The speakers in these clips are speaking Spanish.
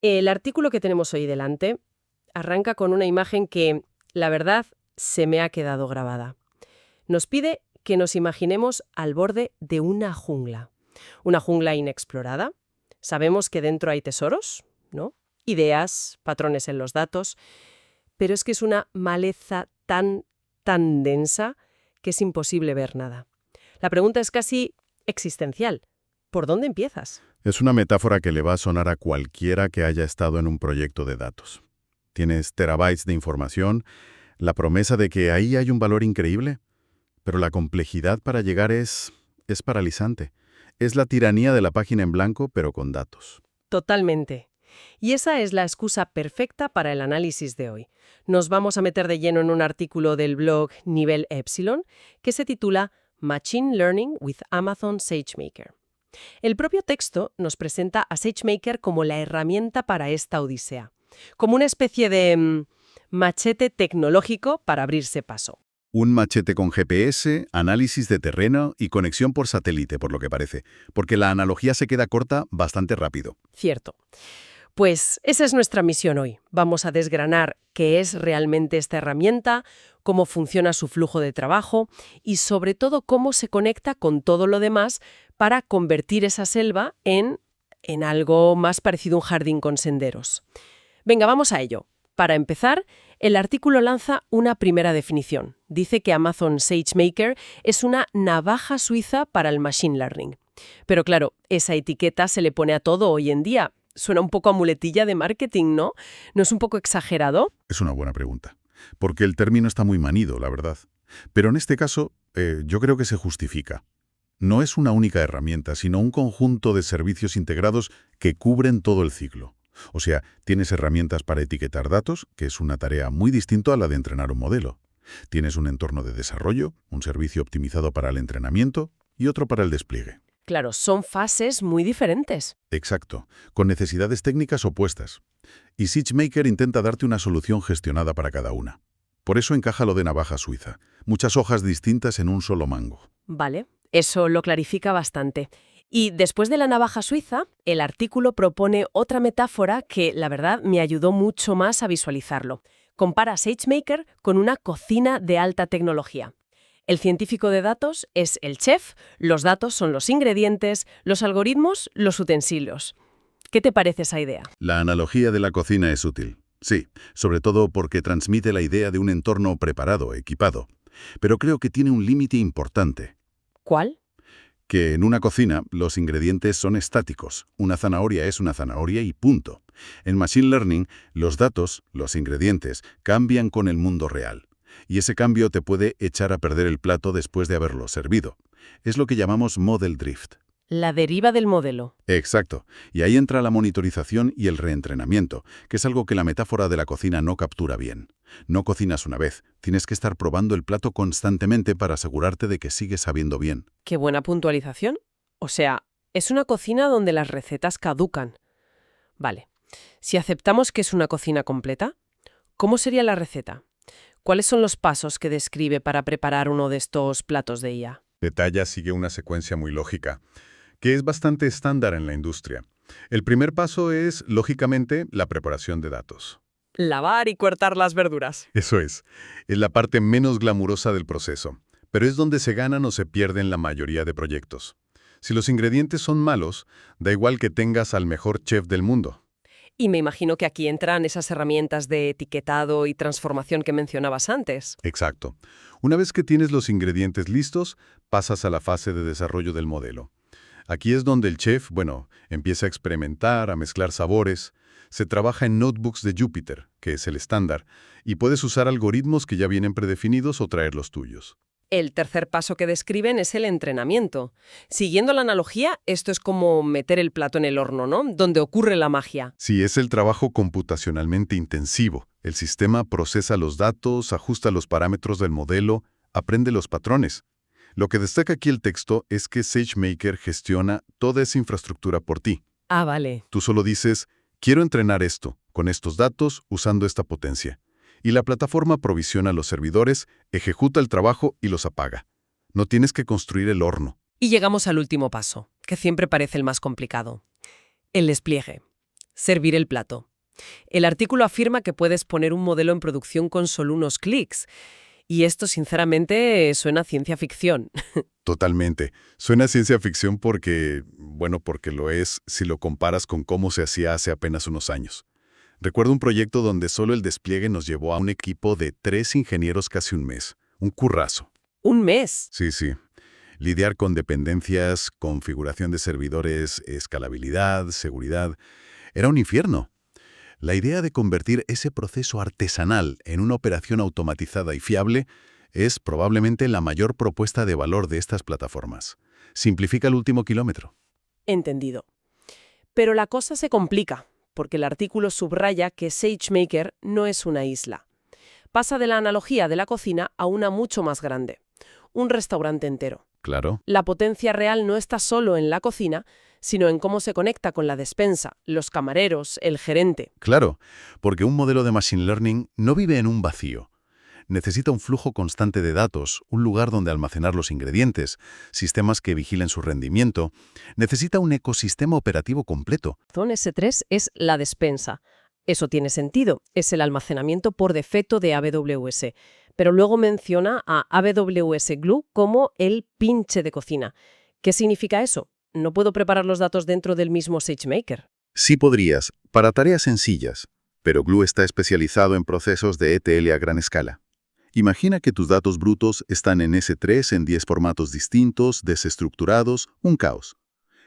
El artículo que tenemos hoy delante arranca con una imagen que, la verdad, se me ha quedado grabada. Nos pide que nos imaginemos al borde de una jungla inexplorada. Sabemos que dentro hay tesoros, ¿no? Ideas, patrones en los datos, pero es que es una maleza tan densa que es imposible ver nada. La pregunta es casi existencial. ¿Por dónde empiezas? Es una metáfora que le va a sonar a cualquiera que haya estado en un proyecto de datos. Tienes terabytes de información, la promesa de que ahí hay un valor increíble, pero la complejidad para llegar es paralizante. Es la tiranía de la página en blanco, pero con datos. Totalmente. Y esa es la excusa perfecta para el análisis de hoy. Nos vamos a meter de lleno en un artículo del blog Nivel Epsilon que se titula Machine Learning with Amazon SageMaker. El propio texto nos presenta a SageMaker como la herramienta para esta odisea, como una especie de machete tecnológico para abrirse paso. Un machete con GPS, análisis de terreno y conexión por satélite, por lo que parece, porque la analogía se queda corta bastante rápido. Cierto. Pues esa es nuestra misión hoy. Vamos a desgranar qué es realmente esta herramienta, cómo funciona su flujo de trabajo y sobre todo cómo se conecta con todo lo demás para convertir esa selva en algo más parecido a un jardín con senderos. Venga, vamos a ello. Para empezar, el artículo lanza una primera definición. Dice que Amazon SageMaker es una navaja suiza para el Machine Learning. Pero claro, esa etiqueta se le pone a todo hoy en día. Suena un poco a muletilla de marketing, ¿no? ¿No es un poco exagerado? Es una buena pregunta, porque el término está muy manido, la verdad. Pero en este caso, yo creo que se justifica. No es una única herramienta, sino un conjunto de servicios integrados que cubren todo el ciclo. O sea, tienes herramientas para etiquetar datos, que es una tarea muy distinta a la de entrenar un modelo. Tienes un entorno de desarrollo, un servicio optimizado para el entrenamiento y otro para el despliegue. Claro, son fases muy diferentes. Exacto, con necesidades técnicas opuestas. Y SageMaker intenta darte una solución gestionada para cada una. Por eso encaja lo de navaja suiza. Muchas hojas distintas en un solo mango. Vale, eso lo clarifica bastante. Y después de la navaja suiza, el artículo propone otra metáfora que, la verdad, me ayudó mucho más a visualizarlo. Compara SageMaker con una cocina de alta tecnología. El científico de datos es el chef, los datos son los ingredientes, los algoritmos, los utensilios. ¿Qué te parece esa idea? La analogía de la cocina es útil. Sí, sobre todo porque transmite la idea de un entorno preparado, equipado. Pero creo que tiene un límite importante. ¿Cuál? Que en una cocina los ingredientes son estáticos. Una zanahoria es una zanahoria y punto. En Machine Learning, los datos, los ingredientes, cambian con el mundo real. Y ese cambio te puede echar a perder el plato después de haberlo servido. Es lo que llamamos model drift. La deriva del modelo. Exacto. Y ahí entra la monitorización y el reentrenamiento, que es algo que la metáfora de la cocina no captura bien. No cocinas una vez, tienes que estar probando el plato constantemente para asegurarte de que sigue sabiendo bien. Qué buena puntualización. O sea, es una cocina donde las recetas caducan. Vale. Si aceptamos que es una cocina completa, ¿cómo sería la receta? ¿Cuáles son los pasos que describe para preparar uno de estos platos de IA? Detalla sigue una secuencia muy lógica, que es bastante estándar en la industria. El primer paso es, lógicamente, la preparación de datos. Lavar y cortar las verduras. Eso es la parte menos glamurosa del proceso, pero es donde se ganan o se pierden la mayoría de proyectos. Si los ingredientes son malos, da igual que tengas al mejor chef del mundo. Y me imagino que aquí entran esas herramientas de etiquetado y transformación que mencionabas antes. Exacto. Una vez que tienes los ingredientes listos, pasas a la fase de desarrollo del modelo. Aquí es donde el chef, empieza a experimentar, a mezclar sabores. Se trabaja en notebooks de Jupyter, que es el estándar, y puedes usar algoritmos que ya vienen predefinidos o traer los tuyos. El tercer paso que describen es el entrenamiento. Siguiendo la analogía, esto es como meter el plato en el horno, ¿no? Donde ocurre la magia. Sí, es el trabajo computacionalmente intensivo. El sistema procesa los datos, ajusta los parámetros del modelo, aprende los patrones. Lo que destaca aquí el texto es que SageMaker gestiona toda esa infraestructura por ti. Ah, vale. Tú solo dices, quiero entrenar esto, con estos datos, usando esta potencia. Y la plataforma provisiona los servidores, ejecuta el trabajo y los apaga. No tienes que construir el horno. Y llegamos al último paso, que siempre parece el más complicado. El despliegue. servir el plato. El artículo afirma que puedes poner un modelo en producción con solo unos clics. Y esto, sinceramente, suena a ciencia ficción. Totalmente. Suena a ciencia ficción porque, bueno, porque lo es si lo comparas con cómo se hacía hace apenas unos años. Recuerdo un proyecto donde solo el despliegue nos llevó a un equipo de 3 ingenieros casi un mes. Un currazo. ¿Un mes? Sí, sí. Lidiar con dependencias, configuración de servidores, escalabilidad, seguridad. Era un infierno. La idea de convertir ese proceso artesanal en una operación automatizada y fiable es probablemente la mayor propuesta de valor de estas plataformas. Simplifica el último kilómetro. Entendido. Pero la cosa se complica, porque el artículo subraya que SageMaker no es una isla. Pasa de la analogía de la cocina a una mucho más grande. Un restaurante entero. Claro. La potencia real no está solo en la cocina, sino en cómo se conecta con la despensa, los camareros, el gerente. Claro, porque un modelo de Machine Learning no vive en un vacío. Necesita un flujo constante de datos, un lugar donde almacenar los ingredientes, sistemas que vigilen su rendimiento. Necesita un ecosistema operativo completo. Zone S3 es la despensa. Eso tiene sentido, es el almacenamiento por defecto de AWS. Pero luego menciona a AWS Glue como el pinche de cocina. ¿Qué significa eso? ¿No puedo preparar los datos dentro del mismo SageMaker? Sí podrías, para tareas sencillas, pero Glue está especializado en procesos de ETL a gran escala. Imagina que tus datos brutos están en S3 en 10 formatos distintos, desestructurados, un caos.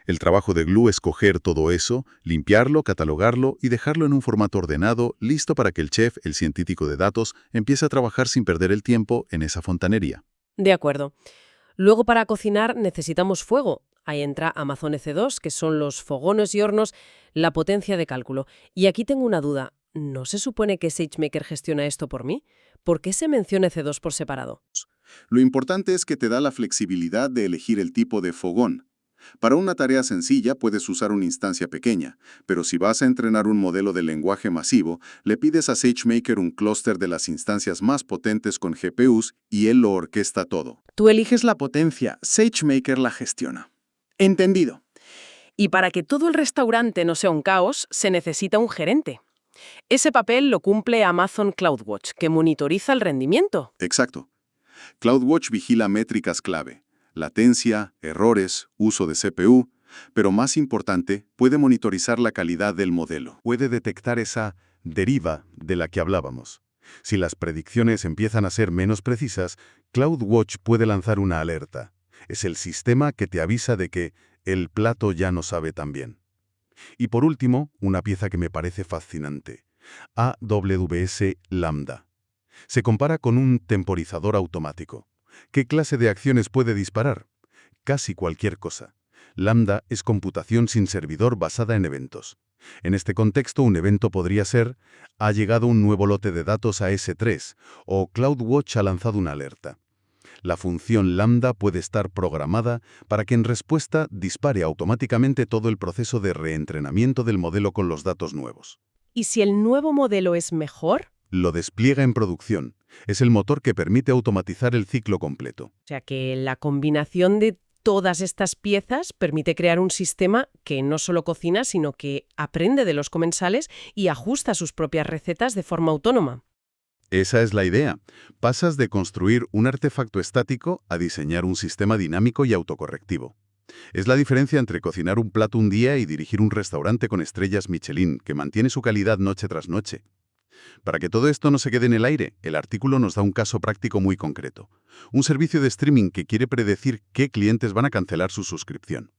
El trabajo de Glue es coger todo eso, limpiarlo, catalogarlo y dejarlo en un formato ordenado, listo para que el chef, el científico de datos, empiece a trabajar sin perder el tiempo en esa fontanería. De acuerdo. Luego para cocinar necesitamos fuego. Ahí entra Amazon EC2, que son los fogones y hornos, la potencia de cálculo. Y aquí tengo una duda. ¿No se supone que SageMaker gestiona esto por mí? ¿Por qué se menciona EC2 por separado? Lo importante es que te da la flexibilidad de elegir el tipo de fogón. Para una tarea sencilla puedes usar una instancia pequeña, pero si vas a entrenar un modelo de lenguaje masivo, le pides a SageMaker un clúster de las instancias más potentes con GPUs y él lo orquesta todo. Tú eliges. Eliges la potencia, SageMaker la gestiona. Entendido. Y para que todo el restaurante no sea un caos, se necesita un gerente. Ese papel lo cumple Amazon CloudWatch, que monitoriza el rendimiento. Exacto. CloudWatch vigila métricas clave: latencia, errores, uso de CPU, pero más importante, puede monitorizar la calidad del modelo. Puede detectar esa deriva de la que hablábamos. Si las predicciones empiezan a ser menos precisas, CloudWatch puede lanzar una alerta. Es el sistema que te avisa de que el plato ya no sabe tan bien. Y por último, una pieza que me parece fascinante: AWS Lambda. Se compara con un temporizador automático. ¿Qué clase de acciones puede disparar? Casi cualquier cosa. Lambda es computación sin servidor basada en eventos. En este contexto, un evento podría ser: ha llegado un nuevo lote de datos a S3, o CloudWatch ha lanzado una alerta. La función Lambda puede estar programada para que en respuesta dispare automáticamente todo el proceso de reentrenamiento del modelo con los datos nuevos. ¿Y si el nuevo modelo es mejor? Lo despliega en producción. Es el motor que permite automatizar el ciclo completo. O sea que la combinación de todas estas piezas permite crear un sistema que no solo cocina, sino que aprende de los comensales y ajusta sus propias recetas de forma autónoma. Esa es la idea. Pasas de construir un artefacto estático a diseñar un sistema dinámico y autocorrectivo. Es la diferencia entre cocinar un plato un día y dirigir un restaurante con estrellas Michelin, que mantiene su calidad noche tras noche. Para que todo esto no se quede en el aire, el artículo nos da un caso práctico muy concreto. Un servicio de streaming que quiere predecir qué clientes van a cancelar su suscripción.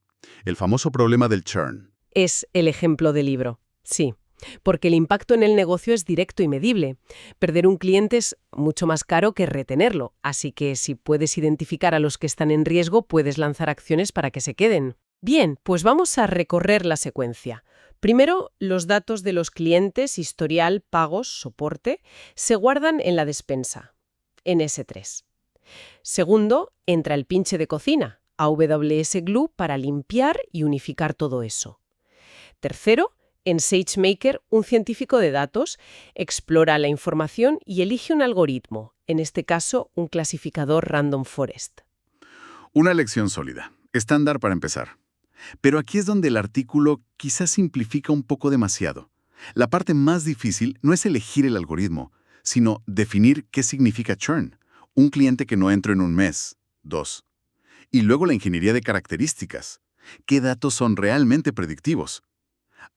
El famoso problema del churn. Es el ejemplo del libro, sí. Porque el impacto en el negocio es directo y medible. Perder un cliente es mucho más caro que retenerlo, así que si puedes identificar a los que están en riesgo, puedes lanzar acciones para que se queden. Bien, pues vamos a recorrer la secuencia. Primero, los datos de los clientes, historial, pagos, soporte, se guardan en la despensa, en S3. Segundo, entra el pinche de cocina, AWS Glue, para limpiar y unificar todo eso. Tercero, en SageMaker, un científico de datos explora la información y elige un algoritmo, en este caso, un clasificador Random Forest. Una elección sólida. Estándar para empezar. Pero aquí es donde el artículo quizás simplifica un poco demasiado. La parte más difícil no es elegir el algoritmo, sino definir qué significa churn. Un cliente que no entró en un mes. 2. Y luego la ingeniería de características. ¿Qué datos son realmente predictivos?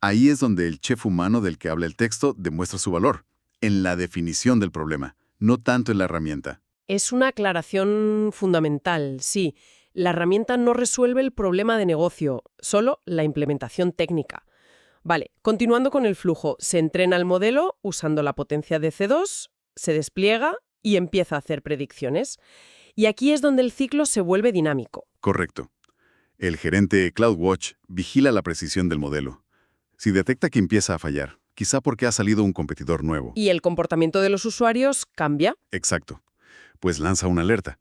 Ahí es donde el chef humano del que habla el texto demuestra su valor, en la definición del problema, no tanto en la herramienta. Es una aclaración fundamental, sí. La herramienta no resuelve el problema de negocio, solo la implementación técnica. Vale, continuando con el flujo, se entrena el modelo usando la potencia de C2, se despliega y empieza a hacer predicciones. Y aquí es donde el ciclo se vuelve dinámico. Correcto. El gerente CloudWatch vigila la precisión del modelo. Si detecta que empieza a fallar, quizá porque ha salido un competidor nuevo. Y el comportamiento de los usuarios cambia. Exacto. Pues lanza una alerta.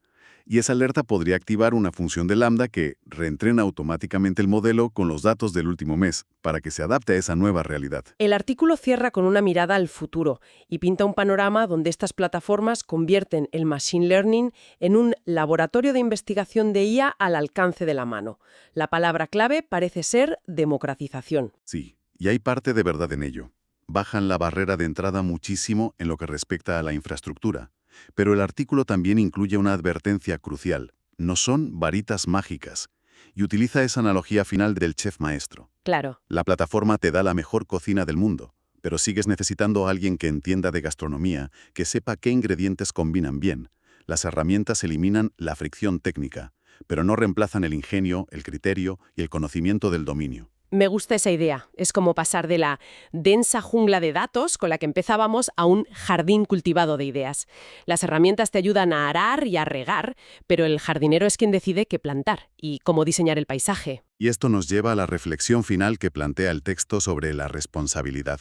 Y esa alerta podría activar una función de Lambda que reentrena automáticamente el modelo con los datos del último mes, para que se adapte a esa nueva realidad. El artículo cierra con una mirada al futuro y pinta un panorama donde estas plataformas convierten el machine learning en un laboratorio de investigación de IA al alcance de la mano. La palabra clave parece ser democratización. Sí, y hay parte de verdad en ello. Bajan la barrera de entrada muchísimo en lo que respecta a la infraestructura. Pero el artículo también incluye una advertencia crucial. No son varitas mágicas. Y utiliza esa analogía final del chef maestro. Claro. La plataforma te da la mejor cocina del mundo, pero sigues necesitando a alguien que entienda de gastronomía, que sepa qué ingredientes combinan bien. Las herramientas eliminan la fricción técnica, pero no reemplazan el ingenio, el criterio y el conocimiento del dominio. Me gusta esa idea. Es como pasar de la densa jungla de datos con la que empezábamos a un jardín cultivado de ideas. Las herramientas te ayudan a arar y a regar, pero el jardinero es quien decide qué plantar y cómo diseñar el paisaje. Y esto nos lleva a la reflexión final que plantea el texto sobre la responsabilidad.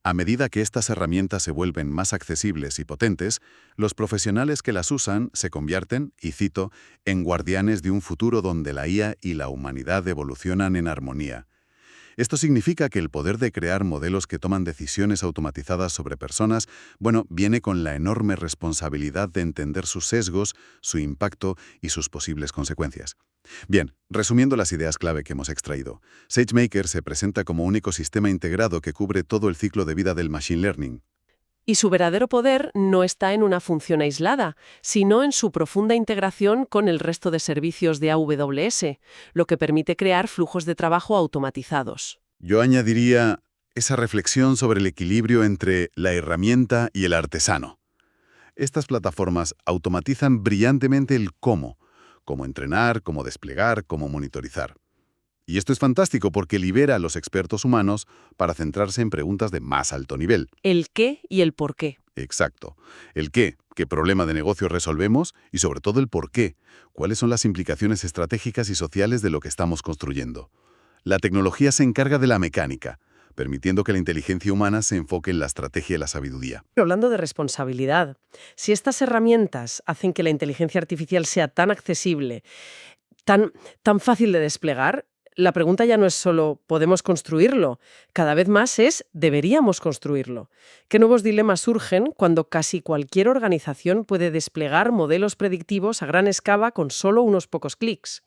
A medida que estas herramientas se vuelven más accesibles y potentes, los profesionales que las usan se convierten, y cito, en guardianes de un futuro donde la IA y la humanidad evolucionan en armonía. Esto significa que el poder de crear modelos que toman decisiones automatizadas sobre personas, viene con la enorme responsabilidad de entender sus sesgos, su impacto y sus posibles consecuencias. Bien, resumiendo las ideas clave que hemos extraído, SageMaker se presenta como un ecosistema integrado que cubre todo el ciclo de vida del Machine Learning. Y su verdadero poder no está en una función aislada, sino en su profunda integración con el resto de servicios de AWS, lo que permite crear flujos de trabajo automatizados. Yo añadiría esa reflexión sobre el equilibrio entre la herramienta y el artesano. Estas plataformas automatizan brillantemente el cómo entrenar, cómo desplegar, cómo monitorizar. Y esto es fantástico porque libera a los expertos humanos para centrarse en preguntas de más alto nivel. El qué y el por qué. Exacto. El qué problema de negocio resolvemos y sobre todo el por qué. ¿Cuáles son las implicaciones estratégicas y sociales de lo que estamos construyendo? La tecnología se encarga de la mecánica, permitiendo que la inteligencia humana se enfoque en la estrategia y la sabiduría. Hablando de responsabilidad, si estas herramientas hacen que la inteligencia artificial sea tan accesible, tan fácil de desplegar, la pregunta ya no es solo ¿podemos construirlo? Cada vez más es ¿deberíamos construirlo? ¿Qué nuevos dilemas surgen cuando casi cualquier organización puede desplegar modelos predictivos a gran escala con solo unos pocos clics?